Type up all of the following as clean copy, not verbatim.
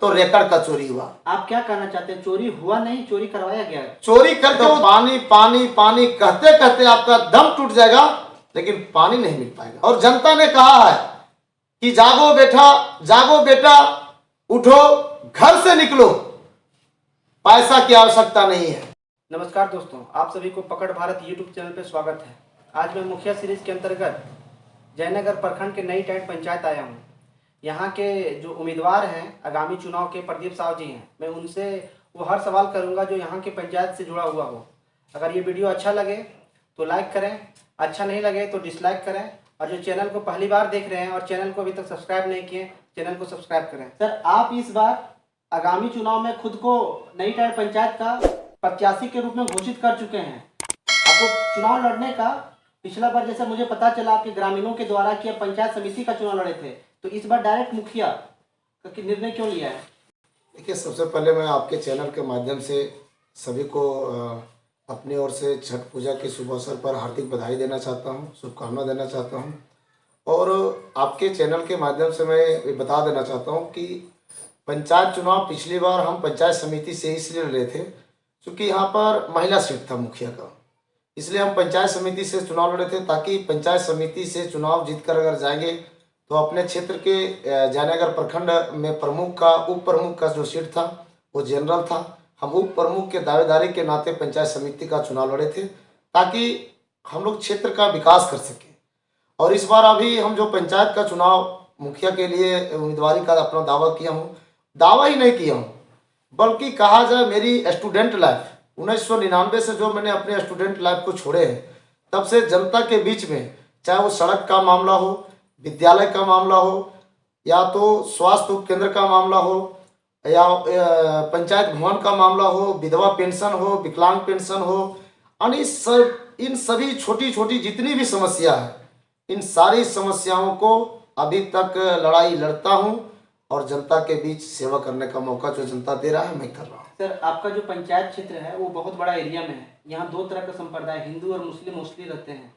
तो रेकड़ का चोरी हुआ। आप क्या कहना चाहते हैं? चोरी हुआ नहीं, चोरी करवाया गया। चोरी करके तो पानी पानी पानी कहते कहते आपका दम टूट जाएगा, लेकिन पानी नहीं मिल पाएगा। और जनता ने कहा है कि जागो बेटा उठो, घर से निकलो, पैसा की आवश्यकता नहीं है। नमस्कार दोस्तों, आप सभी को पकड़ भारत यूट्यूब चैनल पर स्वागत है। आज मैं मुखिया सीरीज के अंतर्गत जयनगर प्रखंड के नई टैंट पंचायत आया हूँ। यहाँ के जो उम्मीदवार हैं आगामी चुनाव के, प्रदीप साहब जी हैं। मैं उनसे वो हर सवाल करूँगा जो यहाँ की पंचायत से जुड़ा हुआ हो। अगर ये वीडियो अच्छा लगे तो लाइक करें, अच्छा नहीं लगे तो डिसलाइक करें। और जो चैनल को पहली बार देख रहे हैं और चैनल को अभी तक सब्सक्राइब नहीं किए, चैनल को सब्सक्राइब करें। सर, आप इस बार आगामी चुनाव में खुद को नई टैंट पंचायत का प्रत्याशी के रूप में घोषित कर चुके हैं। आपको चुनाव लड़ने का, पिछला बार जैसे मुझे पता चला आपके ग्रामीणों के द्वारा कि आप पंचायत समिति का चुनाव लड़े थे, तो इस बार डायरेक्ट मुखिया का निर्णय क्यों लिया है? देखिए, सबसे पहले मैं आपके चैनल के माध्यम से सभी को अपनी ओर से छठ पूजा के शुभ अवसर पर हार्दिक बधाई देना चाहता हूं, शुभकामना देना चाहता हूं। और आपके चैनल के माध्यम से मैं ये बता देना चाहता हूं कि पंचायत चुनाव पिछली बार हम पंचायत समिति से इसलिए लड़े थे क्योंकि यहाँ पर महिला सीट था मुखिया का, इसलिए हम पंचायत समिति से चुनाव लड़े थे, ताकि पंचायत समिति से चुनाव जीतकर अगर जाएंगे तो अपने क्षेत्र के जयनगर प्रखंड में प्रमुख का, उप प्रमुख का जो सीट था वो जनरल था। हम उप प्रमुख के दावेदारी के नाते पंचायत समिति का चुनाव लड़े थे ताकि हम लोग क्षेत्र का विकास कर सकें। और इस बार अभी हम जो पंचायत का चुनाव मुखिया के लिए उम्मीदवारी का अपना दावा किया हूँ, दावा ही नहीं किया हूँ बल्कि कहा जाए मेरी स्टूडेंट लाइफ 1999 से जो मैंने अपने स्टूडेंट लाइफ को छोड़े हैं, तब से जनता के बीच में, चाहे वो सड़क का मामला हो, विद्यालय का मामला हो, या तो स्वास्थ्य उपकेंद्र का मामला हो, या पंचायत भवन का मामला हो, विधवा पेंशन हो, विकलांग पेंशन हो, यानी इन सभी छोटी छोटी जितनी भी समस्या है, इन सारी समस्याओं को अभी तक लड़ाई लड़ता हूँ और जनता के बीच सेवा करने का मौका जो जनता दे रहा है मैं कर रहा हूँ। सर, आपका जो पंचायत क्षेत्र है वो बहुत बड़ा एरिया में है। यहाँ दो तरह का संप्रदाय, हिंदू और मुस्लिम मोस्टली रहते हैं।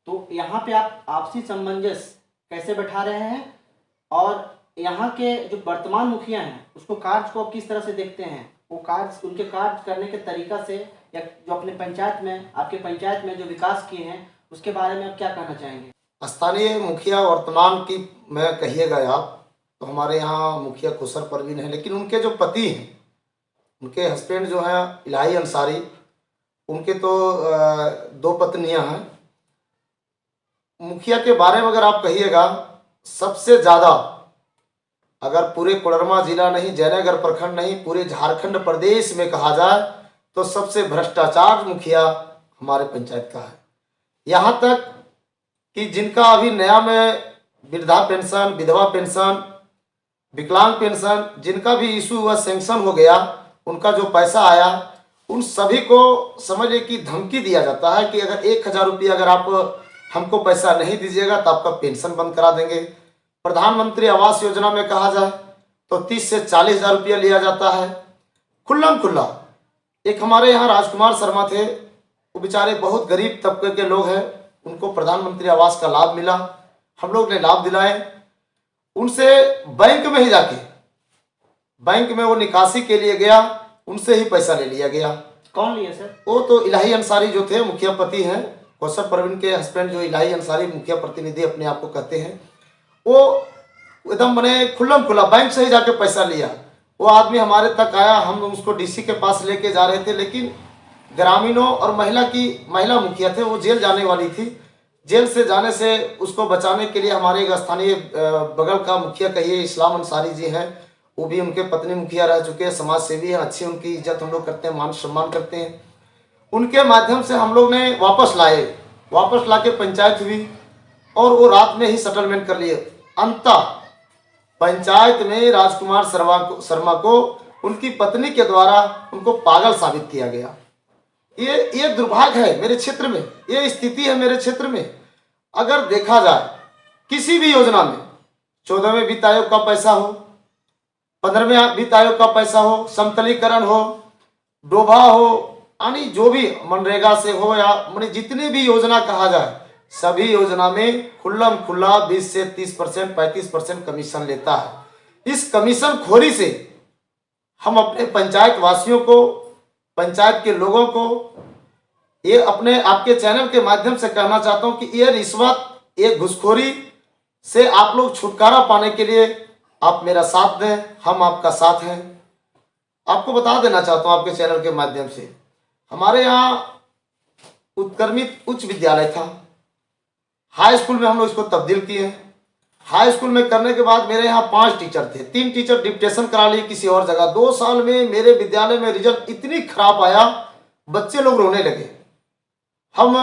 तो यहाँ पे आप आपसी सामंजस्य कैसे बैठा रहे हैं, और यहाँ के जो वर्तमान मुखिया हैं उसको कार्य को किस तरह से देखते हैं? वो कार्य, उनके कार्य करने के तरीका से, या जो अपने पंचायत में, आपके पंचायत में जो विकास किए हैं उसके बारे में आप क्या कहना चाहेंगे? स्थानीय मुखिया वर्तमान की मैं कहिएगा आप, तो हमारे यहाँ मुखिया कुशल परवीन है, लेकिन उनके जो पति हैं, उनके हस्बैंड जो हैं इलाही अंसारी, उनके तो 2 पत्नियां हैं। मुखिया के बारे में अगर आप कहिएगा, सबसे ज़्यादा अगर पूरे कोडरमा जिला नहीं, जयनगर प्रखंड नहीं, पूरे झारखंड प्रदेश में कहा जाए तो सबसे भ्रष्टाचार मुखिया हमारे पंचायत का है। यहाँ तक कि जिनका अभी नया में वृद्धा पेंशन, विधवा पेंशन, विकलांग पेंशन, जिनका भी इशू हुआ, सैंक्शन हो गया, उनका जो पैसा आया, उन सभी को समझ ले कि धमकी दिया जाता है कि अगर 1000 रुपया अगर आप हमको पैसा नहीं दीजिएगा तो आपका पेंशन बंद करा देंगे। प्रधानमंत्री आवास योजना में कहा जाए तो 30 से 40 हज़ार रुपया लिया जाता है खुल्लम खुल्ला। एक हमारे यहाँ राजकुमार शर्मा थे, वो बेचारे बहुत गरीब तबके के लोग हैं, उनको प्रधानमंत्री आवास का लाभ मिला, हम लोग ने लाभ दिलाए। उनसे बैंक में ही जाके, बैंक में वो निकासी के लिए गया, उनसे ही पैसा ले लिया गया। कौन लिया सर? वो तो इलाही अंसारी जो थे, मुखिया पति हैं, कौशल परवीन के हस्बैंड जो इलाही अंसारी मुखिया प्रतिनिधि अपने आप को कहते हैं, वो एकदम मैंने खुल्लम खुला बैंक से ही जाके पैसा लिया। वो आदमी हमारे तक आया, हम उसको डीसी के पास लेके जा रहे थे, लेकिन ग्रामीणों और महिला मुखिया थे, वो जेल जाने वाली थी। जेल से जाने से उसको बचाने के लिए हमारे एक स्थानीय बगल का मुखिया कहिए इस्लाम अंसारी जी हैं, वो भी उनके पत्नी मुखिया रह चुके हैं, समाज सेवी हैं, अच्छी उनकी इज्जत हम लोग करते हैं, मान सम्मान करते हैं। उनके माध्यम से हम लोग ने वापस ला के पंचायत हुई और वो रात में ही सेटलमेंट कर लिए। अंततः पंचायत में राजकुमार शर्मा को उनकी पत्नी के द्वारा उनको पागल साबित किया गया। ये दुर्भाग्य है मेरे क्षेत्र में, ये स्थिति है मेरे क्षेत्र में। अगर देखा जाए किसी भी योजना में 14वें वित्त आयोग का पैसा हो, 15वें वित्त आयोग का पैसा हो, समतलीकरण हो, डोभा हो, यानी जो भी मनरेगा से हो, या मैंने जितनी भी योजना कहा जाए, सभी योजना में खुल्लम खुल्ला 20 से 30%, 35% कमीशन लेता है। इस कमीशन खोरी से हम अपने पंचायत वासियों को, पंचायत के लोगों को ये अपने आपके चैनल के माध्यम से कहना चाहता हूँ कि ये रिश्वत, ये घुसखोरी से आप लोग छुटकारा पाने के लिए आप मेरा साथ दें, हम आपका साथ हैं। आपको बता देना चाहता हूँ आपके चैनल के माध्यम से, हमारे यहाँ उत्क्रमित उच्च विद्यालय था, हाई स्कूल में हम लोग इसको तब्दील किए। हाई स्कूल में करने के बाद मेरे यहाँ 5 टीचर थे, 3 टीचर डिप्टेशन करा लिए किसी और जगह। 2 साल में मेरे विद्यालय में रिजल्ट इतनी खराब आया, बच्चे लोग रोने लगे। हम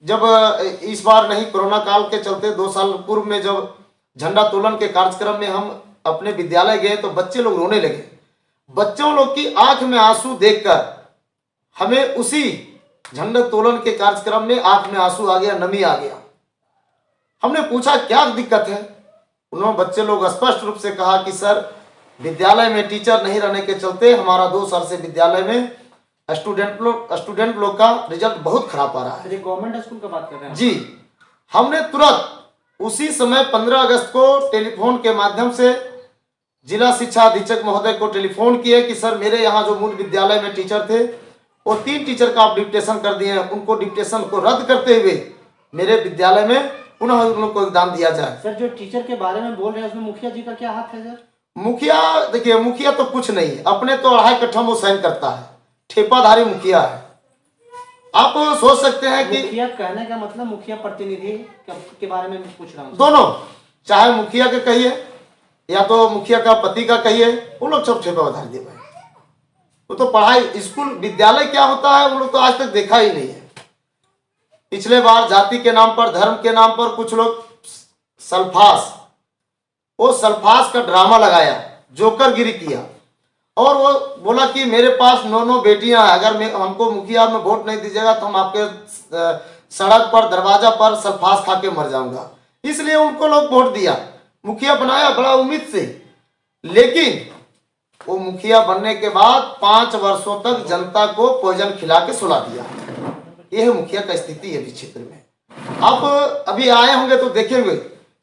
जब इस बार नहीं, कोरोना काल के चलते 2 साल पूर्व में जब झंडा तोलन के कार्यक्रम में हम अपने विद्यालय गए तो बच्चे लोग रोने लगे। बच्चों लोग की आंख में आंसू देखकर हमें उसी झंडा तोलन के कार्यक्रम में आंख में आंसू आ गया, नमी आ गया। हमने पूछा क्या दिक्कत है। उन्होंने बच्चे लोग स्पष्ट रूप से कहा कि सर, विद्यालय में टीचर नहीं रहने के चलते हमारा 2 साल से विद्यालय में स्टूडेंट लोग का रिजल्ट बहुत खराब आ रहा है। गवर्नमेंट स्कूल का बात कर रहे हैं जी। हमने तुरंत उसी समय 15 अगस्त को टेलीफोन के माध्यम से जिला शिक्षा अधीक्षक महोदय को टेलीफोन किए कि सर, मेरे यहाँ जो मूल विद्यालय में टीचर थे वो 3 टीचर का आप डिप्टेशन कर दिए हैं, उनको डिप्टेशन को रद्द करते हुए मेरे विद्यालय में पुनः उन लोग को एग्जाम दिया जाए। सर, जो टीचर के बारे में बोल रहे हैं उसमें मुखिया जी का क्या हाथ है सर? मुखिया, देखिए, मुखिया तो कुछ नहीं, अपने तो 2.5 कट्ठा वो साइन करता है, ठेपाधारी मुखिया है। आप सोच सकते हैं कि मुखिया कहने का मतलब मुखिया प्रतिनिधि के बारे में पूछ रहा हूँ। दोनों, चाहे मुखिया के कहिए या तो मुखिया का पति का कहिए, वो लोग सब ठेपाधारी दे भाई। वो तो पढ़ाई, स्कूल, विद्यालय क्या होता है वो लोग तो आज तक देखा ही नहीं है। पिछले बार जाति के नाम पर, धर्म के नाम पर कुछ लोग सल्फास, वो सल्फास का ड्रामा लगाया, जोकरगिरी किया और वो बोला कि मेरे पास 9 बेटियां हैं, अगर हमको मुखिया में वोट नहीं दीजिएगा तो हम आपके सड़क पर, दरवाजा पर सल्फास खा के मर जाऊंगा। इसलिए उनको लोग वोट दिया, मुखिया बनाया बड़ा उम्मीद से। लेकिन वो मुखिया बनने के बाद 5 वर्षों तक जनता को भोजन खिला के सुला दिया। यह मुखिया का स्थिति है इस क्षेत्र में। आप अभी आए होंगे तो देखेंगे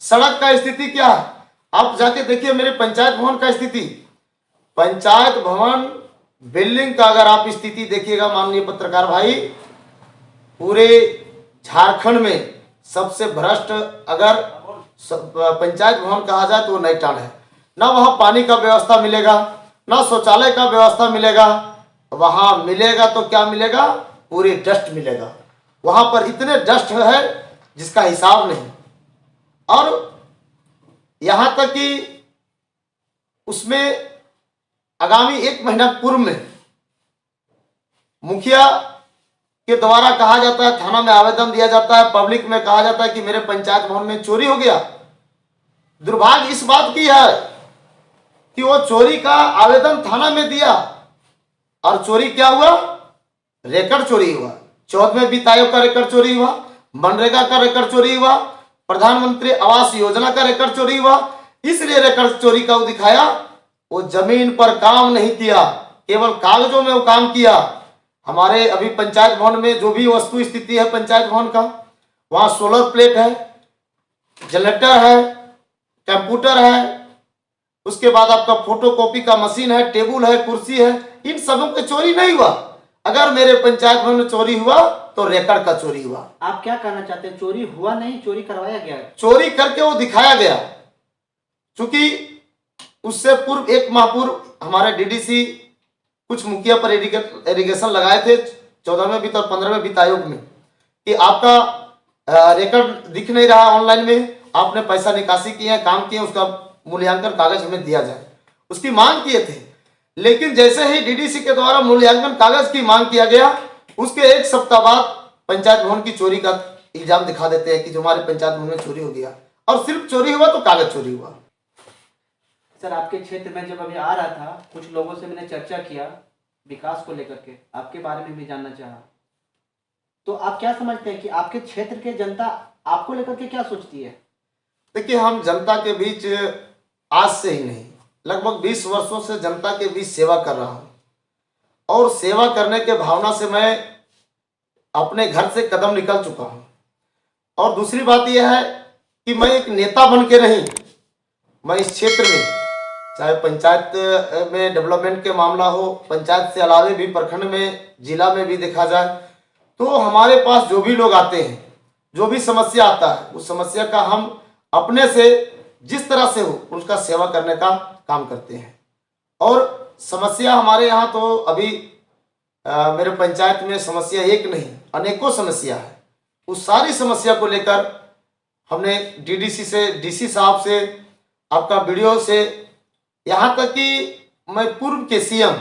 सड़क का स्थिति क्या है। आप जाके देखिए मेरे पंचायत भवन का स्थिति, पंचायत भवन बिल्डिंग का अगर आप स्थिति देखिएगा माननीय पत्रकार भाई, पूरे झारखंड में सबसे भ्रष्ट अगर पंचायत भवन कहा जाए तो वो नैनीताल है। ना वहाँ पानी का व्यवस्था मिलेगा, ना शौचालय का व्यवस्था मिलेगा। वहाँ मिलेगा तो क्या मिलेगा, पूरी डस्ट मिलेगा। वहाँ पर इतने डस्ट है जिसका हिसाब नहीं। और यहाँ तक कि उसमें आगामी 1 महीना पूर्व में मुखिया के द्वारा कहा जाता है, थाना में आवेदन दिया जाता है, पब्लिक में कहा जाता है कि मेरे पंचायत भवन में चोरी हो गया। दुर्भाग्य इस बात की है कि वो चोरी का आवेदन थाना में दिया और चोरी क्या हुआ, रिकॉर्ड चोरी हुआ। 14वें वित्त आयोग का रिकॉर्ड चोरी हुआ, मनरेगा का रिकॉर्ड चोरी हुआ, प्रधानमंत्री आवास योजना का रिकॉर्ड चोरी हुआ। इसलिए रिकॉर्ड चोरी का वो दिखाया, वो जमीन पर काम नहीं किया, केवल कागजों में वो काम किया। हमारे अभी पंचायत भवन में जो भी वस्तु स्थिति है पंचायत भवन का, वहाँ सोलर प्लेट है, जनरेटर है, कंप्यूटर है, उसके बाद आपका फोटो कॉपी का मशीन है, टेबल है, कुर्सी है। इन सबों की चोरी नहीं हुआ। अगर मेरे पंचायत भवन में चोरी हुआ तो रिकॉर्ड का चोरी हुआ। आप क्या कहना चाहते हैं? चोरी हुआ नहीं, चोरी करवाया गया? चोरी करके वो दिखाया गया। क्योंकि उससे पूर्व 1 माह पूर्व हमारे डीडीसी कुछ मुखिया पर एलिगेशन लगाए थे 14वें वित्त और 15वें वित्त आयोग में कि आपका रिकॉर्ड दिख नहीं रहा ऑनलाइन में, आपने पैसा निकासी किए हैं, काम किए, उसका मूल्यांकन कागज हमें दिया जाए, उसकी मांग किए थे। लेकिन जैसे ही डीडीसी के द्वारा मूल्यांकन कागज की मांग किया गया, उसके 1 सप्ताह बाद पंचायत भवन की चोरी का इल्जाम दिखा देते हैं कि जो हमारे पंचायत भवन में चोरी हो गया। और सिर्फ चोरी हुआ तो कागज चोरी हुआ। सर, आपके क्षेत्र में जब अभी आ रहा था, कुछ लोगों से मैंने चर्चा किया विकास को लेकर के, आपके बारे में भी जानना चाहा। तो आप क्या समझते हैं कि आपके क्षेत्र के जनता आपको लेकर के क्या सोचती है? देखिए, हम जनता के बीच आज से ही नहीं, लगभग 20 वर्षों से जनता के बीच सेवा कर रहा हूँ। और सेवा करने के भावना से मैं अपने घर से कदम निकल चुका हूँ। और दूसरी बात यह है कि मैं एक नेता बन के नहीं, मैं इस क्षेत्र में चाहे पंचायत में डेवलपमेंट के मामला हो, पंचायत से अलावे भी प्रखंड में, जिला में भी देखा जाए तो हमारे पास जो भी लोग आते हैं, जो भी समस्या आता है, उस समस्या का हम अपने से जिस तरह से हो उसका सेवा करने का काम करते हैं। और समस्या हमारे यहाँ तो अभी मेरे पंचायत में समस्या एक नहीं, अनेकों समस्या है। उस सारी समस्या को लेकर हमने डीडीसी से, डीसी साहब से, आपका वीडियो से, यहाँ तक कि मैं पूर्व के सीएम,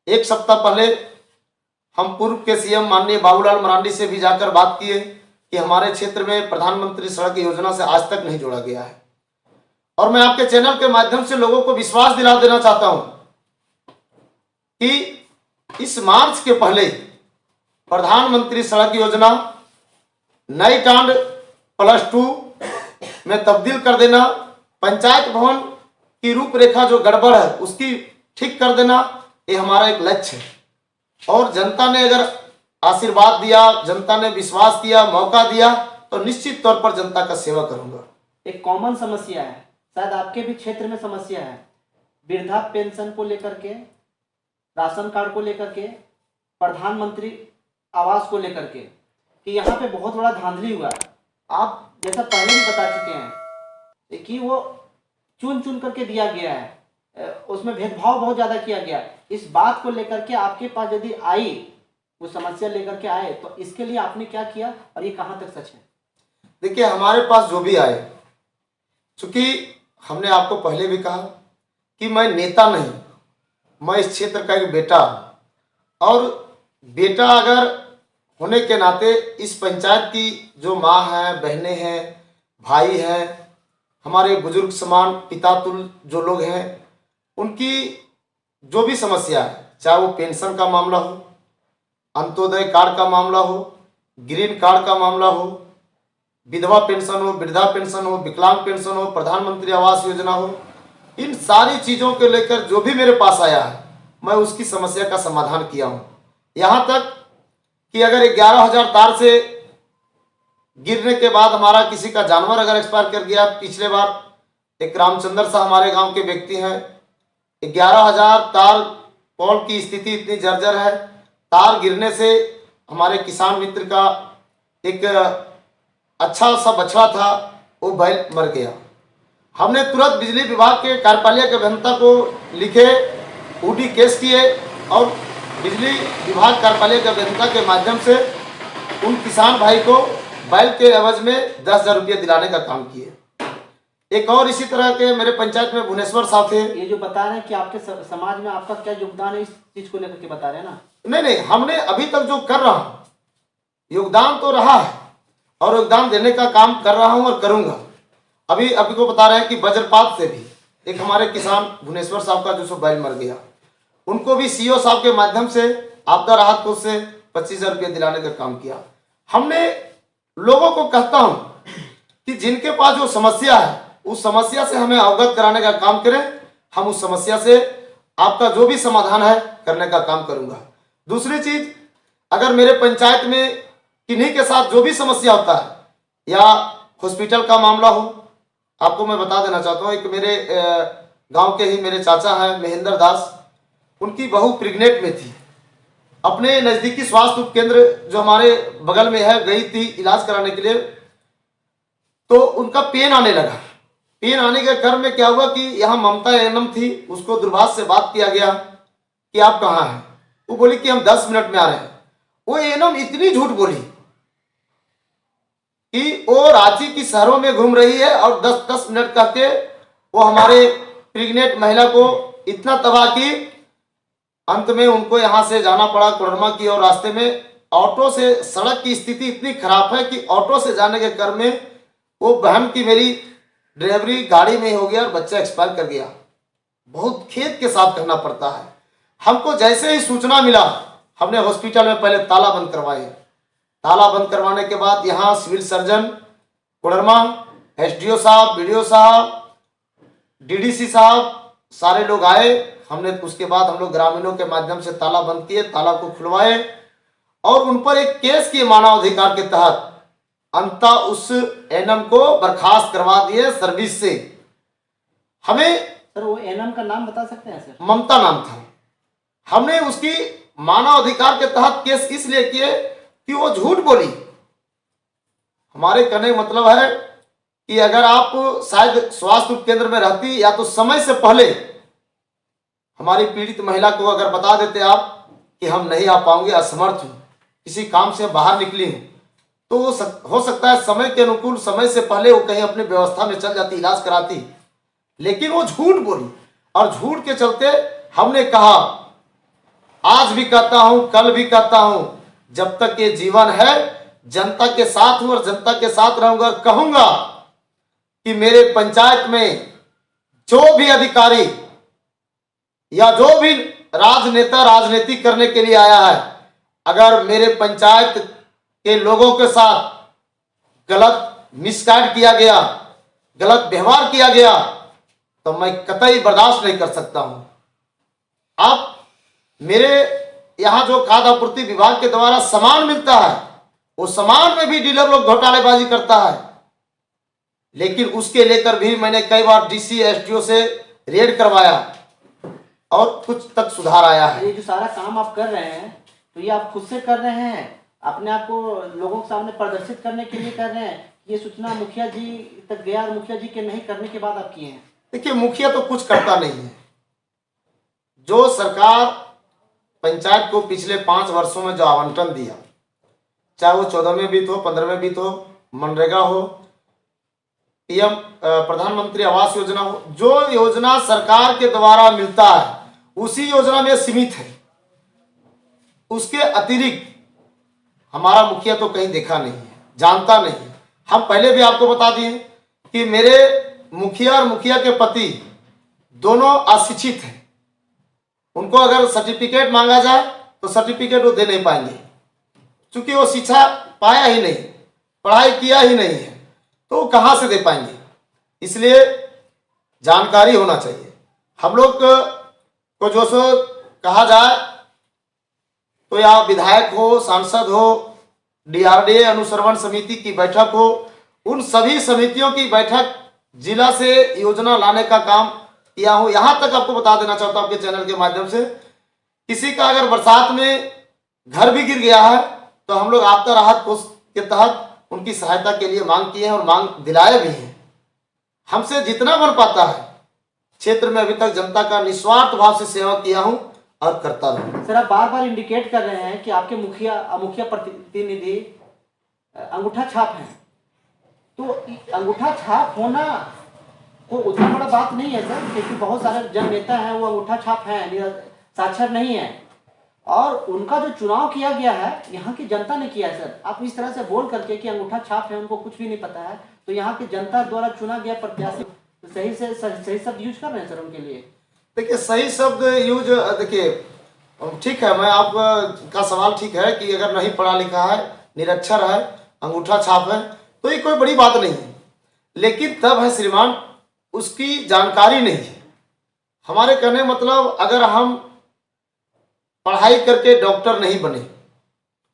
एक सप्ताह पहले हम पूर्व के सीएम माननीय बाबूलाल मरांडी से भी जाकर बात किए कि हमारे क्षेत्र में प्रधानमंत्री सड़क योजना से आज तक नहीं जोड़ा गया है। और मैं आपके चैनल के माध्यम से लोगों को विश्वास दिला देना चाहता हूं कि इस मार्च के पहले प्रधानमंत्री सड़क योजना नई टांड +2 में तब्दील कर देना, पंचायत भवन की रूपरेखा जो गड़बड़ है उसकी ठीक कर देना, ये हमारा एक लक्ष्य है। और जनता ने अगर आशीर्वाद दिया, जनता ने विश्वास किया, मौका दिया, तो निश्चित तौर पर जनता का सेवा करूंगा। एक कॉमन समस्या है, शायद आपके भी क्षेत्र में समस्या है, वृद्धा पेंशन को लेकर के, राशन कार्ड को लेकर के, प्रधानमंत्री आवास को लेकर के, कि यहाँ पे बहुत बड़ा धांधली हुआ है। आप जैसा पहले भी बता चुके हैं कि वो चुन चुन करके दिया गया है, उसमें भेदभाव बहुत ज़्यादा किया गया। इस बात को लेकर के आपके पास यदि आई, वो समस्या लेकर के आए, तो इसके लिए आपने क्या किया और ये कहाँ तक सच है? देखिए, हमारे पास जो भी आए, चूंकि हमने आपको पहले भी कहा कि मैं नेता नहीं, मैं इस क्षेत्र का एक बेटा हूं। और बेटा अगर होने के नाते इस पंचायत की जो माँ हैं, बहनें हैं, भाई हैं, हमारे बुजुर्ग समान पिता तुल्य जो लोग हैं, उनकी जो भी समस्या है, चाहे वो पेंशन का मामला हो, अंत्योदय कार्ड का मामला हो, ग्रीन कार्ड का मामला हो, विधवा पेंशन हो, वृद्धा पेंशन हो, विकलांग पेंशन हो, प्रधानमंत्री आवास योजना हो, इन सारी चीज़ों को लेकर जो भी मेरे पास आया है, मैं उसकी समस्या का समाधान किया हूँ। यहाँ तक कि अगर 11,000 तार से गिरने के बाद हमारा किसी का जानवर अगर एक्सपायर कर गया, पिछले बार एक रामचंद्र साहब हमारे गांव के व्यक्ति हैं, 11,000 तार पोल की स्थिति इतनी जर्जर है, तार गिरने से हमारे किसान मित्र का एक अच्छा सा बछड़ा था, वो बैल मर गया। हमने तुरंत बिजली विभाग के कार्यपालक अभियंता को लिखे, ऊडी केस किए और बिजली विभाग कार्यपालक अभियंता के माध्यम से उन किसान भाई को बैल के एवज में 10,000 रुपये दिलाने का काम किए। एक और इसी तरह के मेरे पंचायत में भुवनेश्वर साहब थे। ये जो बता रहे हैं कि आपके समाज में आपका क्या योगदान है, इस चीज को लेकर के बता रहे हैं ना? नहीं, हमने अभी तक जो कर रहा हूँ, योगदान तो रहा है और योगदान देने का काम कर रहा हूँ और करूँगा। अभी को बता रहे हैं कि वज्रपात से भी एक हमारे किसान भुवनेश्वर साहब का जो बैल मर गया, उनको भी सीओ साहब के माध्यम से आपदा राहत कोष से 25,000 रुपये दिलाने का काम किया। हमने लोगों को कहता हूं कि जिनके पास जो समस्या है, उस समस्या से हमें अवगत कराने का काम करें। हम उस समस्या से आपका जो भी समाधान है करने का काम करूंगा। दूसरी चीज, अगर मेरे पंचायत में किन्हीं के साथ जो भी समस्या होता है या हॉस्पिटल का मामला हो, आपको मैं बता देना चाहता हूँ, एक मेरे गांव के ही मेरे चाचा हैं महेंद्र दास, उनकी बहू प्रेग्नेंट में थी, अपने नज़दीकी स्वास्थ्य उपकेंद्र जो हमारे बगल में है गई थी इलाज कराने के लिए, तो उनका पेन आने लगा। पेन आने के क्रम में क्या हुआ कि यहाँ ममता एएनएम थी, उसको दूरभाष से बात किया गया कि आप कहाँ हैं। वो बोली कि हम 10 मिनट में आ रहे हैं। वो एएनएम इतनी झूठ बोली कि वो रांची की शहरों में घूम रही है और 10 मिनट कह के वो हमारे प्रेग्नेंट महिला को इतना तबाह की, अंत में उनको यहाँ से जाना पड़ा कोडरमा की। और रास्ते में ऑटो से, सड़क की स्थिति इतनी खराब है कि ऑटो से जाने के क्रम में वो बहन की मेरी ड्राइवरी गाड़ी में हो गया और बच्चा एक्सपायर कर गया। बहुत खेद के साथ कहना पड़ता है। हमको जैसे ही सूचना मिला, हमने हॉस्पिटल में पहले ताला बंद करवाए। ताला बंद करवाने के बाद यहाँ सिविल सर्जन कोडरमा, एसडीओ साहब, बीडीओ साहब, डीडीसी साहब, सारे लोग आए। हमने उसके बाद हम लोग ग्रामीणों के माध्यम से ताला बंद किए, ताला को खुलवाए और उन पर एक केस किए मानवाधिकार के तहत। अंततः उस एनएम को बर्खास्त करवा दिए सर्विस से। हमें सर वो एनएम का नाम बता सकते हैं सर? ममता नाम था। हमने उसकी मानव अधिकार के तहत केस इसलिए किए कि वो झूठ बोली। हमारे कहने का मतलब है कि अगर आप शायद स्वास्थ्य केंद्र में रहती या तो समय से पहले हमारी पीड़ित महिला को अगर बता देते आप कि हम नहीं आ पाऊंगे, असमर्थ हूं, किसी काम से बाहर निकली हूं, तो हो सकता है समय के अनुकूल समय से पहले वो कहीं अपनी व्यवस्था में चल जाती, इलाज कराती। लेकिन वो झूठ बोली और झूठ के चलते हमने कहा, आज भी कहता हूं, कल भी कहता हूं, जब तक ये जीवन है जनता के साथ हूं और जनता के साथ रहूंगा। कहूंगा कि मेरे पंचायत में जो भी अधिकारी या जो भी राजनेता राजनीति करने के लिए आया है, अगर मेरे पंचायत के लोगों के साथ गलत मिसगाइड किया गया, गलत व्यवहार किया गया, तो मैं कतई बर्दाश्त नहीं कर सकता हूं। आप मेरे यहां जो खाद्य आपूर्ति विभाग के द्वारा सामान मिलता है, वो सामान में भी डीलर लोग घोटालेबाजी करता है। लेकिन उसके लेकर भी मैंने कई बार डीसी एसडीओ से रेड करवाया और कुछ तक सुधार आया है। ये जो सारा काम आप कर रहे हैं, तो ये आप खुद से कर रहे हैं, अपने आप को लोगों के सामने प्रदर्शित करने के लिए कर रहे हैं? ये सूचना मुखिया जी तक गया और मुखिया जी के नहीं करने के बाद आप किए हैं? देखिए, मुखिया तो कुछ करता नहीं है। जो सरकार पंचायत को पिछले 5 वर्षों में जो आवंटन दिया, चाहे वो 14 में बीत हो, 15 में बीत हो, मनरेगा हो, पीएम प्रधानमंत्री आवास योजना हो, जो योजना सरकार के द्वारा मिलता है उसी योजना में सीमित है। उसके अतिरिक्त हमारा मुखिया तो कहीं देखा नहीं है, जानता नहीं है। हम पहले भी आपको बता दिए कि मेरे मुखिया और मुखिया के पति दोनों अशिक्षित हैं। उनको अगर सर्टिफिकेट मांगा जाए तो सर्टिफिकेट वो दे नहीं पाएंगे, क्योंकि वो शिक्षा पाया ही नहीं, पढ़ाई किया ही नहीं है, तो वो कहाँ से दे पाएंगे। इसलिए जानकारी होना चाहिए। हम लोग को जो सो कहा जाए तो या विधायक हो, सांसद हो, डीआरडीए अनुश्रवण समिति की बैठक हो, उन सभी समितियों की बैठक जिला से योजना लाने का काम किया हूं। यहां तक आपको बता देना चाहता हूं आपके चैनल के माध्यम से, किसी का अगर बरसात में घर भी गिर गया है तो हम लोग आपदा राहत कोष के तहत उनकी सहायता के लिए मांग किए हैं और मांग दिलाए भी हैं। हमसे जितना बन पाता है क्षेत्र में अभी तक जनता का निस्वार्थ भाव से सेवा किया हूं और करता रहूं। सर, आप बार बार इंडिकेट कर रहे हैं कि आपके मुखिया प्रतिनिधि अंगूठा छाप हैं, तो अंगूठा छाप होना को उतना बड़ा बात नहीं है सर, क्योंकि बहुत सारे जन नेता हैं वो अंगूठा छाप हैं, साक्षर नहीं है, और उनका जो चुनाव किया गया है यहाँ की जनता ने किया है। सर, आप इस तरह से बोल करके कि अंगूठा छाप है, उनको कुछ भी नहीं पता है, तो यहाँ की जनता द्वारा चुना गया प्रत्याशी सही शब्द यूज कर रहे हैं सर उनके लिए? देखिए, सही शब्द यूज, देखिए ठीक है, मैं आपका सवाल ठीक है कि अगर नहीं पढ़ा लिखा है, निरक्षर है, अंगूठा छाप है, तो ये कोई बड़ी बात नहीं है। लेकिन तब है श्रीमान उसकी जानकारी नहीं है। हमारे कहने मतलब, अगर हम पढ़ाई करके डॉक्टर नहीं बने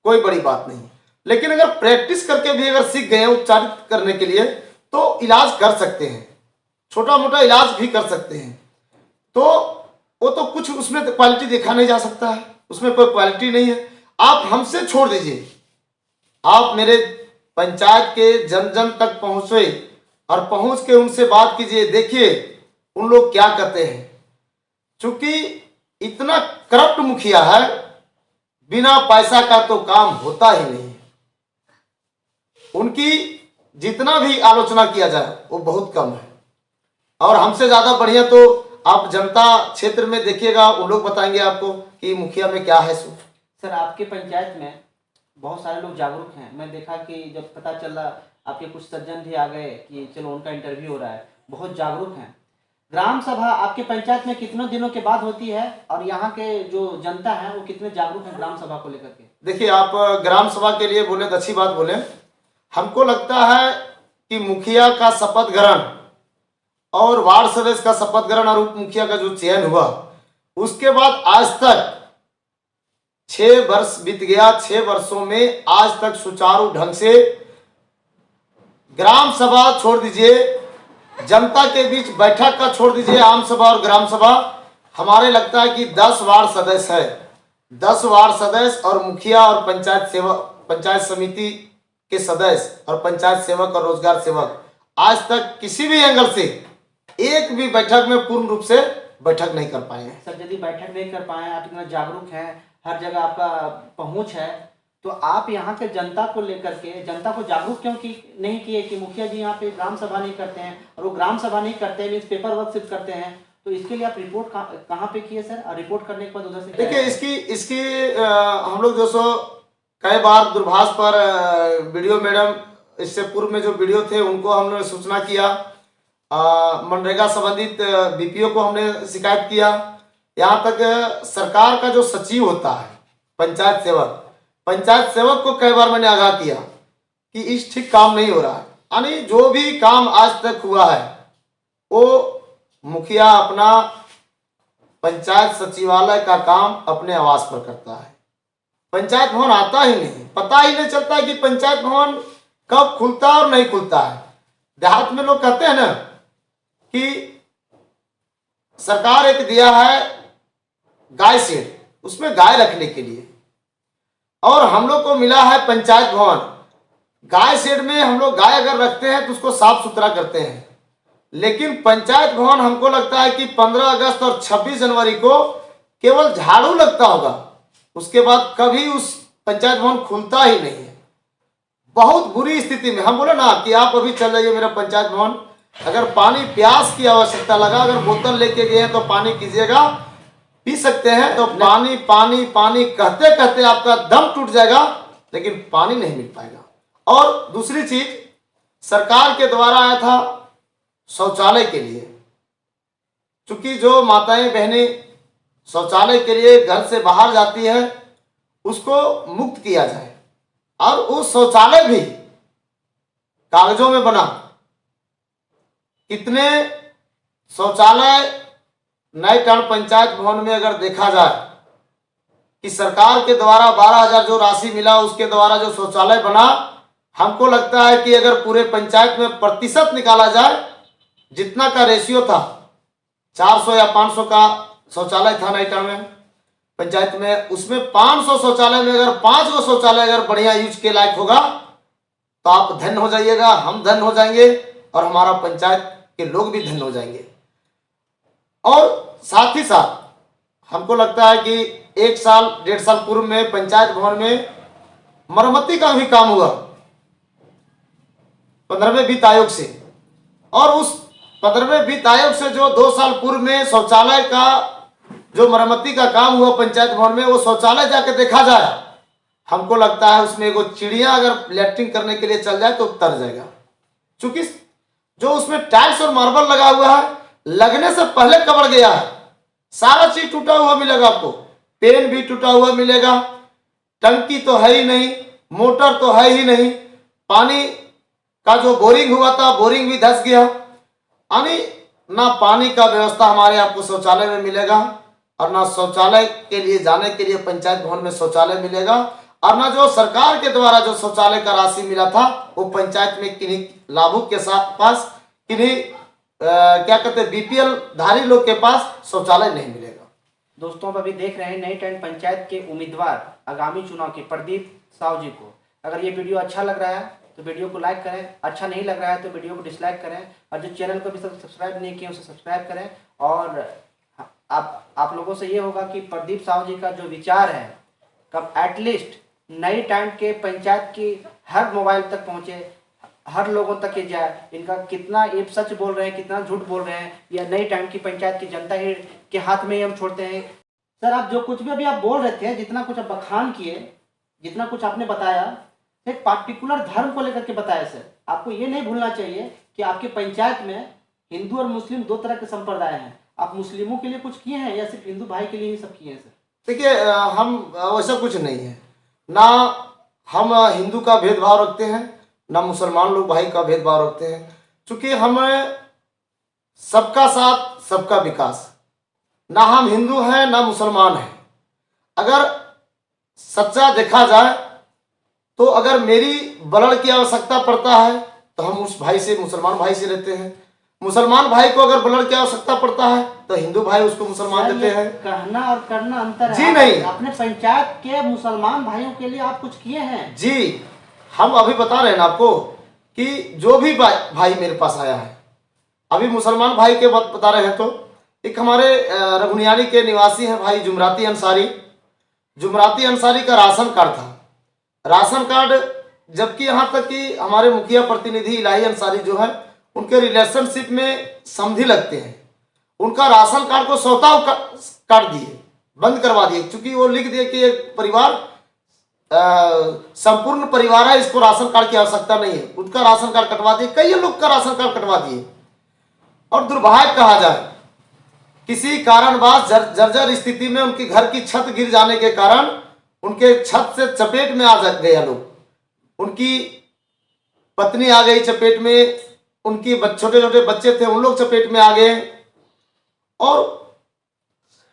कोई बड़ी बात नहीं, लेकिन अगर प्रैक्टिस करके भी अगर सीख गए उपचारित करने के लिए तो इलाज कर सकते हैं, छोटा मोटा इलाज भी कर सकते हैं। तो वो तो कुछ उसमें क्वालिटी देखा नहीं जा सकता है, उसमें कोई क्वालिटी नहीं है। आप हमसे छोड़ दीजिए, आप मेरे पंचायत के जन जन तक पहुंचे और पहुंच के उनसे बात कीजिए, देखिए उन लोग क्या कहते हैं। चूंकि इतना करप्ट मुखिया है, बिना पैसा का तो काम होता ही नहीं। उनकी जितना भी आलोचना किया जाए वो बहुत कम है, और हमसे ज्यादा बढ़िया तो आप जनता क्षेत्र में देखिएगा, उन लोग बताएंगे आपको कि मुखिया में क्या है। सर, आपके पंचायत में बहुत सारे लोग जागरूक हैं। मैं देखा कि जब पता चला आपके कुछ सज्जन भी आ गए कि चलो उनका इंटरव्यू हो रहा है, बहुत जागरूक हैं। ग्राम सभा आपके पंचायत में कितने दिनों के बाद होती है, और यहाँ के जो जनता है वो कितने जागरूक हैं ग्राम सभा को लेकर के? देखिए, आप ग्राम सभा के लिए बोले तो अच्छी बात बोले। हमको लगता है कि मुखिया का शपथ ग्रहण और वार्ड सदस्य का शपथ ग्रहण और उप मुखिया का जो चयन हुआ, उसके बाद आज तक 6 वर्ष बीत गया। 6 वर्षों में आज तक सुचारू ढंग से ग्राम सभा छोड़ दीजिए, जनता के बीच बैठक का छोड़ दीजिए, आम सभा और ग्राम सभा, हमारे लगता है कि 10 वार्ड सदस्य है, 10 वार्ड सदस्य और मुखिया और पंचायत सेवक, पंचायत समिति के सदस्य और पंचायत सेवक और रोजगार सेवक आज तक किसी भी एंगल से एक भी बैठक में पूर्ण रूप से बैठक नहीं कर पाए हैं। सर यदि बैठक नहीं कर पाए, आप इतना जागरूक हैं, हर जगह आपका पहुंच है, तो आप यहाँ के जनता को लेकर के जनता को जागरूक क्यों नहीं किए कि मुखिया जी यहाँ पे ग्राम सभा नहीं करते हैं, और वो ग्राम सभा नहीं करते हैं मीन्स पेपर वर्क सिर्फ करते हैं, तो इसके लिए आप रिपोर्ट कहाँ पे किए सर? और रिपोर्ट करने के बाद उधर से देखिए इसकी हम लोग जो सो कई बार दूरभाष पर वीडियो मैडम इससे पूर्व में जो वीडियो थे उनको हमने सूचना किया, मनरेगा संबंधित बीपीओ को हमने शिकायत किया, यहाँ तक सरकार का जो सचिव होता है पंचायत सेवक को कई बार मैंने आगाह किया कि इस ठीक काम नहीं हो रहा है। यानी जो भी काम आज तक हुआ है वो मुखिया अपना पंचायत सचिवालय का काम अपने आवास पर करता है, पंचायत भवन आता ही नहीं, पता ही नहीं चलता है कि पंचायत भवन कब खुलता है और नहीं खुलता है। देहात में लोग कहते हैं ना कि सरकार एक दिया है गाय शेड, उसमें गाय रखने के लिए, और हम लोग को मिला है पंचायत भवन। गाय शेड में हम लोग गाय अगर रखते हैं तो उसको साफ सुथरा करते हैं, लेकिन पंचायत भवन हमको लगता है कि 15 अगस्त और 26 जनवरी को केवल झाड़ू लगता होगा, उसके बाद कभी उस पंचायत भवन खुलता ही नहीं है। बहुत बुरी स्थिति में हम बोले ना कि आप अभी चल जाइए मेरा पंचायत भवन, अगर पानी प्यास की आवश्यकता लगा, अगर बोतल लेके गए हैं तो पानी कीजिएगा, पी सकते हैं, तो पानी पानी पानी कहते कहते आपका दम टूट जाएगा, लेकिन पानी नहीं मिल पाएगा। और दूसरी चीज, सरकार के द्वारा आया था शौचालय के लिए, चूंकि जो माताएं बहनें शौचालय के लिए घर से बाहर जाती है उसको मुक्त किया जाए, और वो शौचालय भी कागजों में बना। कितने शौचालय नए टाउन पंचायत भवन में अगर देखा जाए कि सरकार के द्वारा 12,000 जो राशि मिला उसके द्वारा जो शौचालय बना, हमको लगता है कि अगर पूरे पंचायत में प्रतिशत निकाला जाए, जितना का रेशियो था 400 या 500 का शौचालय था नई टाउन में पंचायत में, उसमें 500 शौचालय में अगर 5 गो शौचालय अगर बढ़िया यूज के लायक होगा तो आप धन्य हो जाइएगा, हम धन्य हो जाएंगे, और हमारा पंचायत के लोग भी धन्य हो जाएंगे। और साथ ही साथ हमको लगता है कि 1 साल 1.5 साल पूर्व में पंचायत भवन में मरम्मती का भी काम हुआ 15वें वित्त आयोग से, और उस 15वें वित्त आयोग से जो 2 साल पूर्व में शौचालय का जो मरम्मती का काम हुआ पंचायत भवन में, वो शौचालय जाके देखा जाए, हमको लगता है उसमें एगो चिड़िया अगर लैट्रिन करने के लिए चल जाए तो तर जाएगा, क्योंकि जो उसमें टाइल्स और मार्बल लगा हुआ है लगने से पहले कबर गया है, सारा चीज टूटा हुआ मिलेगा आपको, पेन भी टूटा हुआ मिलेगा, टंकी तो है ही नहीं, मोटर तो है ही नहीं, पानी का जो बोरिंग हुआ था बोरिंग भी धंस गया। यानी ना पानी का व्यवस्था हमारे आपको शौचालय में मिलेगा, और ना शौचालय के लिए जाने के लिए पंचायत भवन में शौचालय मिलेगा, और ना जो सरकार के द्वारा जो शौचालय का राशि मिला था वो पंचायत में किन्हीं लाभुक के साथ पास किन्हीं क्या कहते हैं बीपीएल धारी लोग के पास शौचालय नहीं मिलेगा। दोस्तों अब अभी देख रहे हैं नई टाउन पंचायत के उम्मीदवार आगामी चुनाव के प्रदीप साहू जी को। अगर ये वीडियो अच्छा लग रहा है तो वीडियो को लाइक करें, अच्छा नहीं लग रहा है तो वीडियो को डिसलाइक करें, और जो चैनल को अभी तक सब्सक्राइब नहीं किया उसे सब्सक्राइब करें। और आप लोगों से ये होगा कि प्रदीप साहू जी का जो विचार है कब एटलीस्ट नई टाउन के पंचायत की हर मोबाइल तक पहुँचे, हर लोगों तक ये जाए। इनका कितना ये सच बोल रहे हैं कितना झूठ बोल रहे हैं, या नई टाउन की पंचायत की जनता ही के हाथ में ही हम छोड़ते हैं। सर आप जो कुछ भी अभी आप बोल रहे थे, जितना कुछ आप बखान किए, जितना कुछ आपने बताया, एक पार्टिकुलर धर्म को लेकर के बताया। सर आपको ये नहीं भूलना चाहिए कि आपके पंचायत में हिंदू और मुस्लिम 2 तरह के संप्रदाय हैं। आप मुस्लिमों के लिए कुछ किए हैं या सिर्फ हिंदू भाई के लिए ही सब किए हैं? सर देखिए हम वैसा कुछ नहीं है, ना हम हिंदू का भेदभाव रखते हैं, ना मुसलमान लोग भाई का भेदभाव रखते हैं, क्योंकि हमें सबका साथ सबका विकास, ना हम हिंदू हैं ना मुसलमान हैं। अगर सच्चा देखा जाए तो अगर मेरी ब्लड की आवश्यकता पड़ता है तो हम उस भाई से मुसलमान भाई से रहते हैं, मुसलमान भाई को अगर ब्लड की आवश्यकता पड़ता है तो हिंदू भाई उसको मुसलमान सर, देते ये हैं। कहना और करना अंतर है। जी नहीं। अपने पंचायत के मुसलमान भाइयों के लिए आप कुछ किए हैं? जी, हम अभी बता रहे हैं ना आपको कि जो भी भाई मेरे पास आया है, अभी मुसलमान भाई के बात बता रहे हैं तो एक हमारे रघुनियानी के निवासी हैं भाई जुमराती अंसारी। जुमराती अंसारी का राशन कार्ड था। राशन कार्ड, जबकि यहाँ तक कि हमारे मुखिया प्रतिनिधि इलाही अंसारी जो है उनके रिलेशनशिप में समधी लगते हैं, उनका राशन कार्ड को सौताव काट दिए, बंद करवा दिए, क्योंकि वो लिख दिए कि एक परिवार संपूर्ण परिवार है, इसको राशन कार्ड की आवश्यकता नहीं है। उनका राशन कार्ड कटवा दिए, कई लोग का राशन कार्ड कटवा दिए। और दुर्भाग्य कहा जाए, किसी कारणवश जर्जर स्थिति में उनके घर की छत गिर जाने के कारण उनके छत से चपेट में आ गया लोग, उनकी पत्नी आ गई चपेट में, उनकी छोटे छोटे बच्चे थे उन लोग चपेट में आ गए। और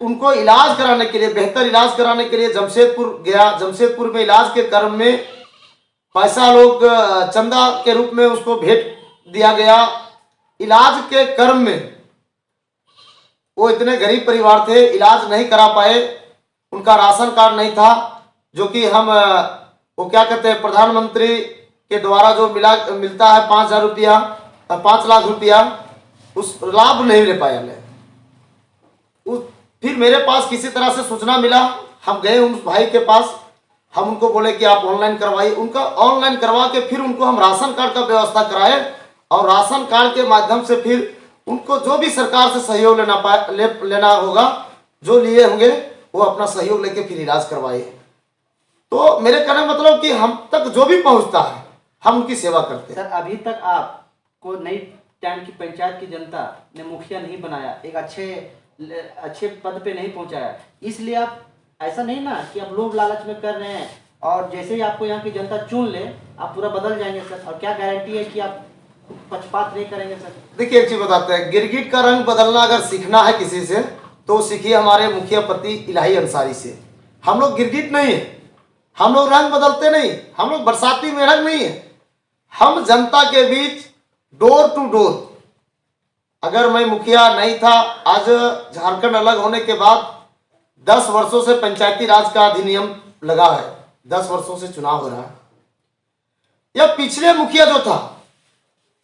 उनको इलाज कराने के लिए, बेहतर इलाज कराने के लिए जमशेदपुर गया। जमशेदपुर में इलाज के क्रम में पैसा लोग चंदा के रूप में उसको भेंट दिया गया। इलाज के क्रम में वो इतने गरीब परिवार थे, इलाज नहीं करा पाए, उनका राशन कार्ड नहीं था, जो कि हम वो क्या कहते हैं, प्रधानमंत्री के द्वारा जो मिलता है 5,000 रुपया, 5 लाख रुपया, उस लाभ नहीं ले पाया। फिर मेरे पास किसी तरह से सूचना मिला, हम गए उस भाई के पास, हम उनको बोले कि आप ऑनलाइन करवाइए। उनका ऑनलाइन करवा के फिर उनको हम राशन कार्ड का व्यवस्था कराए, और राशन कार्ड के माध्यम से फिर उनको जो भी सरकार से सहयोग लेना होगा, जो लिए होंगे वो अपना सहयोग लेके फिर इलाज करवाए। तो मेरे कहने का मतलब कि हम तक जो भी पहुंचता है हम उनकी सेवा करते हैं। सर, अभी तक आपको नई टैंक की पंचायत की जनता ने मुखिया नहीं बनाया, एक अच्छे पद पे नहीं पहुंचाया, इसलिए आप ऐसा नहीं ना कि आप लोभ लालच में कर रहे हैं और जैसे ही आपको यहाँ की जनता चुन ले आप पूरा बदल जाएंगे सर? और क्या गारंटी है कि आप पक्षपात नहीं करेंगे सर? देखिए, एक चीज बताते हैं, गिरगिट का रंग बदलना अगर सीखना है किसी से तो सीखिए हमारे मुखिया पति इलाही अंसारी से। हम लोग गिरगिट नहीं है, हम लोग रंग बदलते नहीं, हम लोग बरसाती मेढक नहीं है। हम जनता के बीच डोर टू डोर। अगर मैं मुखिया नहीं था, आज झारखंड अलग होने के बाद 10 वर्षों से पंचायती राज का अधिनियम लगा है, 10 वर्षों से चुनाव हो रहा है। यह पिछले मुखिया जो था,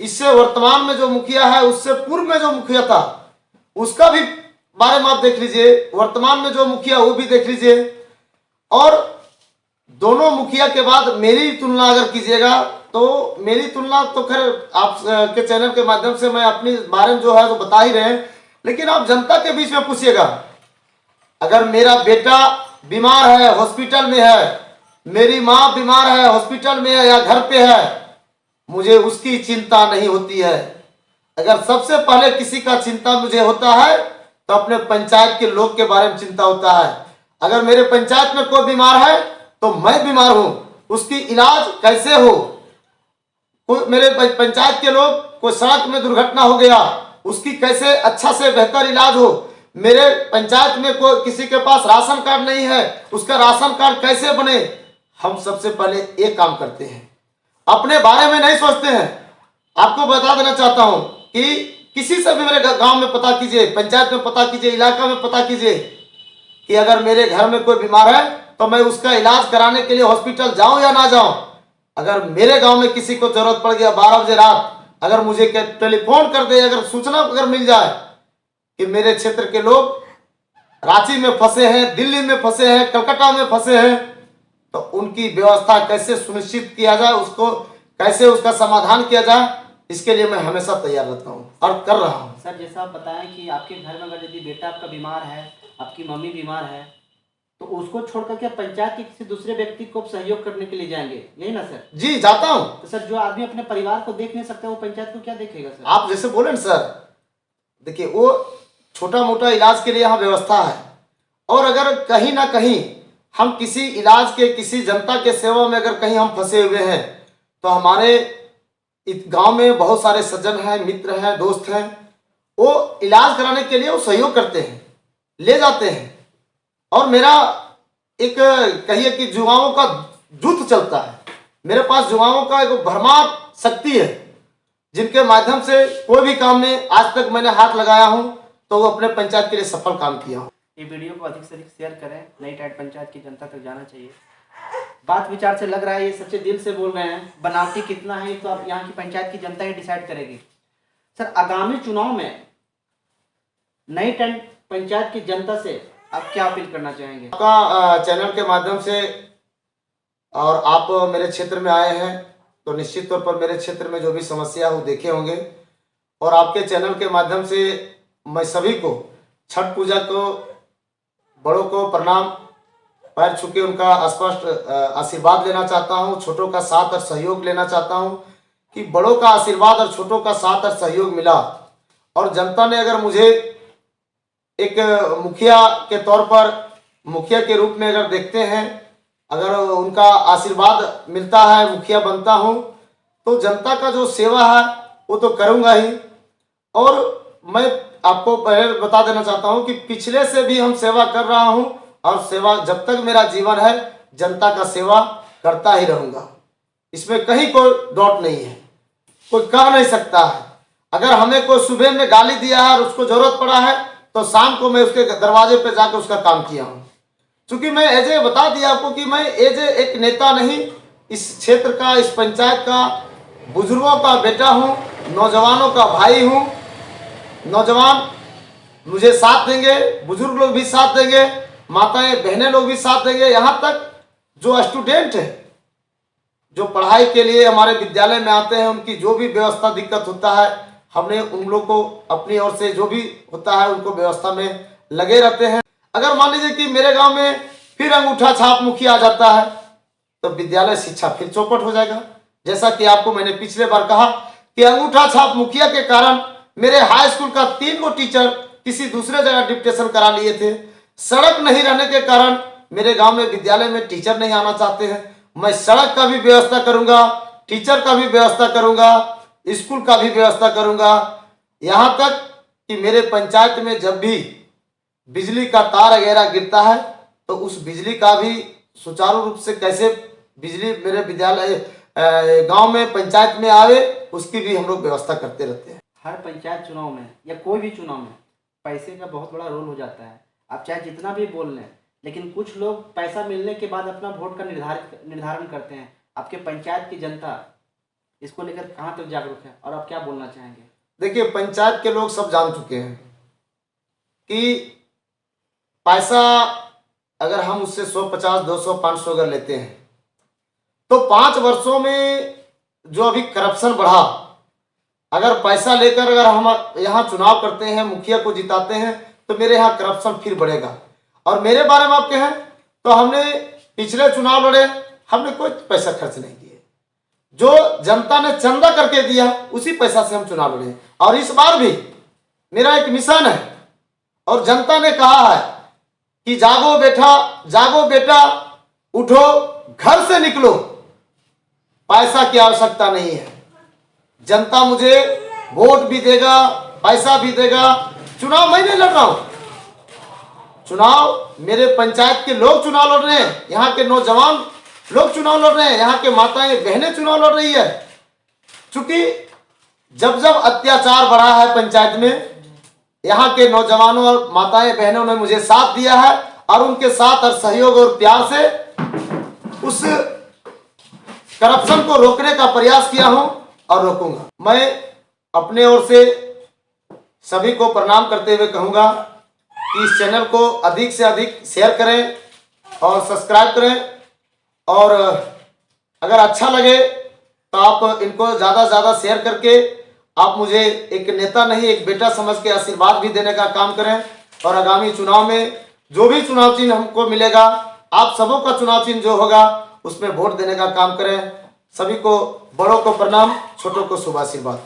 इससे वर्तमान में जो मुखिया है, उससे पूर्व में जो मुखिया था उसका भी बारे में आप देख लीजिए, वर्तमान में जो मुखिया वो भी देख लीजिए। और दोनों मुखिया के बाद मेरी तुलना अगर कीजिएगा तो मेरी तुलना तो खैर आप के चैनल के माध्यम से मैं अपनी बारे में जो है तो बता ही रहे हैं, लेकिन आप जनता के बीच में पूछिएगा, अगर मेरा बेटा बीमार है हॉस्पिटल में है, मेरी माँ बीमार है हॉस्पिटल में है या घर पे है, मुझे उसकी चिंता नहीं होती है। अगर सबसे पहले किसी का चिंता मुझे होता है तो अपने पंचायत के लोग के बारे में चिंता होता है। अगर मेरे पंचायत में कोई बीमार है तो मैं बीमार हूं, उसकी इलाज कैसे हो, मेरे पंचायत के लोग, कोई सड़क में दुर्घटना हो गया उसकी कैसे अच्छा से बेहतर इलाज हो, मेरे पंचायत में कोई किसी के पास राशन कार्ड नहीं है उसका राशन कार्ड कैसे बने, हम सबसे पहले एक काम करते हैं, अपने बारे में नहीं सोचते हैं। आपको बता देना चाहता हूं कि किसी से भी मेरे गांव में पता कीजिए, पंचायत में पता कीजिए, इलाका में पता कीजिए कि अगर मेरे घर में कोई बीमार है तो मैं उसका इलाज कराने के लिए हॉस्पिटल जाऊं या ना जाऊं। अगर मेरे गांव में किसी को जरूरत पड़ गया 12 बजे रात, अगर मुझे टेलीफोन कर दे, अगर सूचना अगर मिल जाए कि मेरे क्षेत्र के लोग रांची में फंसे हैं, दिल्ली में फंसे हैं, कलकत्ता में फंसे हैं, तो उनकी व्यवस्था कैसे सुनिश्चित किया जाए, उसको कैसे उसका समाधान किया जाए, इसके लिए मैं हमेशा तैयार रहता हूँ और कर रहा हूँ। सर, जैसा आप बताएं कि आपके घर में अगर यदि बेटा आपका बीमार है, आपकी मम्मी बीमार है, तो उसको छोड़ करके पंचायत के किसी दूसरे व्यक्ति को सहयोग करने के लिए जाएंगे, यही ना सर? जी, जाता हूँ। तो सर, जो आदमी अपने परिवार को देख नहीं सकता वो पंचायत को क्या देखेगा सर? आप जैसे बोले ना सर, देखिए वो छोटा मोटा इलाज के लिए यहाँ व्यवस्था है, और अगर कहीं ना कहीं हम किसी इलाज के, किसी जनता के सेवा में अगर कहीं हम फंसे हुए हैं तो हमारे गांव में बहुत सारे सज्जन हैं, मित्र हैं, दोस्त हैं, वो इलाज कराने के लिए वो सहयोग करते हैं, ले जाते हैं। और मेरा एक कहिए कि युवाओं का जुट चलता है, मेरे पास युवाओं का एक भरमार शक्ति है। जिनके माध्यम से कोई भी काम में आज तक मैंने हाथ लगाया हूं तो वो अपने पंचायत के लिए सफल काम किया हूं। ये वीडियो को अधिक से अधिक शेयर करें, नई टाइट पंचायत की जनता तक जाना चाहिए। बात विचार से लग रहा है ये सच्चे दिल से बोल रहे हैं, बनावटी कितना है तो अब यहाँ की पंचायत की जनता ही डिसाइड करेगी। सर, आगामी चुनाव में नई टाइट पंचायत की जनता से आप क्या अपील करना चाहेंगे? आपका चैनल के माध्यम से और आप मेरे क्षेत्र में आए हैं तो निश्चित तौर पर मेरे क्षेत्र में जो भी समस्या है वो देखे होंगे, और आपके चैनल के माध्यम से मैं सभी को छठ पूजा को बड़ों को प्रणाम, पैर छू के उनका स्पष्ट आशीर्वाद लेना चाहता हूं, छोटों का साथ और सहयोग लेना चाहता हूं कि बड़ों का आशीर्वाद और छोटों का साथ और सहयोग मिला और जनता ने अगर मुझे एक मुखिया के तौर पर, मुखिया के रूप में अगर देखते हैं, अगर उनका आशीर्वाद मिलता है, मुखिया बनता हूं तो जनता का जो सेवा है वो तो करूंगा ही। और मैं आपको पहले बता देना चाहता हूं कि पिछले से भी हम सेवा कर रहा हूं और सेवा जब तक मेरा जीवन है जनता का सेवा करता ही रहूंगा, इसमें कहीं कोई डाउट नहीं है। कोई कह नहीं सकता है, अगर हमें कोई सुबह में गाली दिया है और उसको जरूरत पड़ा है तो शाम को मैं उसके दरवाजे पे जाकर उसका काम किया हूं। क्योंकि मैं एजे बता दिया आपको कि मैं एजे एक नेता नहीं, इस क्षेत्र का, इस पंचायत का बुजुर्गों का बेटा हूं, नौजवानों का भाई हूं। नौजवान मुझे साथ देंगे, बुजुर्ग लोग भी साथ देंगे, माताएं बहनें लोग भी साथ देंगे, यहाँ तक जो स्टूडेंट है जो पढ़ाई के लिए हमारे विद्यालय में आते हैं उनकी जो भी व्यवस्था दिक्कत होता है हमने उन लोग को अपनी ओर से जो भी होता है उनको व्यवस्था में लगे रहते हैं। अगर मान लीजिए कि मेरे गांव में फिर अंगूठा छाप मुखिया आ जाता है तो विद्यालय शिक्षा फिर चौपट हो जाएगा। जैसा कि आपको मैंने पिछले बार कहा कि अंगूठा छाप मुखिया के कारण मेरे हाई स्कूल का 3 गो टीचर किसी दूसरे जगह डिप्टेशन करा लिए थे। सड़क नहीं रहने के कारण मेरे गांव में विद्यालय में टीचर नहीं आना चाहते हैं। मैं सड़क का भी व्यवस्था करूंगा, टीचर का भी व्यवस्था करूंगा, स्कूल का भी व्यवस्था करूंगा। यहां तक कि मेरे पंचायत में जब भी बिजली का तार वगैरह गिरता है तो उस बिजली का भी सुचारू रूप से कैसे बिजली मेरे विद्यालय गांव में पंचायत में आवे उसकी भी हम लोग व्यवस्था करते रहते हैं। हर पंचायत चुनाव में या कोई भी चुनाव में पैसे का बहुत बड़ा रोल हो जाता है। आप चाहे जितना भी बोल लें, लेकिन कुछ लोग पैसा मिलने के बाद अपना वोट का निर्धारण करते हैं। आपके पंचायत की जनता इसको लेकर कहाँ तक जागरूक है और आप क्या बोलना चाहेंगे? देखिए, पंचायत के लोग सब जान चुके हैं कि पैसा अगर हम उससे 150, 200, 500 अगर लेते हैं तो 5 वर्षों में जो अभी करप्शन बढ़ा, अगर पैसा लेकर अगर हम यहाँ चुनाव करते हैं, मुखिया को जिताते हैं तो मेरे यहाँ करप्शन फिर बढ़ेगा। और मेरे बारे में आप कहें तो हमने पिछले चुनाव लड़े, हमने कोई पैसा खर्च नहीं किए, जो जनता ने चंदा करके दिया उसी पैसा से हम चुनाव लड़े। और इस बार भी मेरा एक मिशन है और जनता ने कहा है कि जागो बेटा उठो, घर से निकलो, पैसा की आवश्यकता नहीं है। जनता मुझे वोट भी देगा, पैसा भी देगा। चुनाव मैं नहीं लड़ रहा हूं, चुनाव मेरे पंचायत के लोग चुनाव लड़ रहे हैं, यहाँ के नौजवान लोग चुनाव लड़ रहे हैं, यहाँ के माताएं बहनें चुनाव लड़ रही है। क्योंकि जब जब अत्याचार बढ़ा है पंचायत में, यहाँ के नौजवानों और माताएं बहनों ने मुझे साथ दिया है और उनके साथ और सहयोग और प्यार से उस करप्शन को रोकने का प्रयास किया हूं और रोकूंगा। मैं अपने ओर से सभी को प्रणाम करते हुए कहूंगा कि इस चैनल को अधिक से अधिक शेयर करें और सब्सक्राइब करें, और अगर अच्छा लगे तो आप इनको ज़्यादा से ज़्यादा शेयर करके आप मुझे एक नेता नहीं एक बेटा समझ के आशीर्वाद भी देने का काम करें। और आगामी चुनाव में जो भी चुनाव चिन्ह हमको मिलेगा, आप सबों का चुनाव चिन्ह जो होगा उसमें वोट देने का काम करें। सभी को, बड़ों को प्रणाम, छोटों को शुभ आशीर्वाद।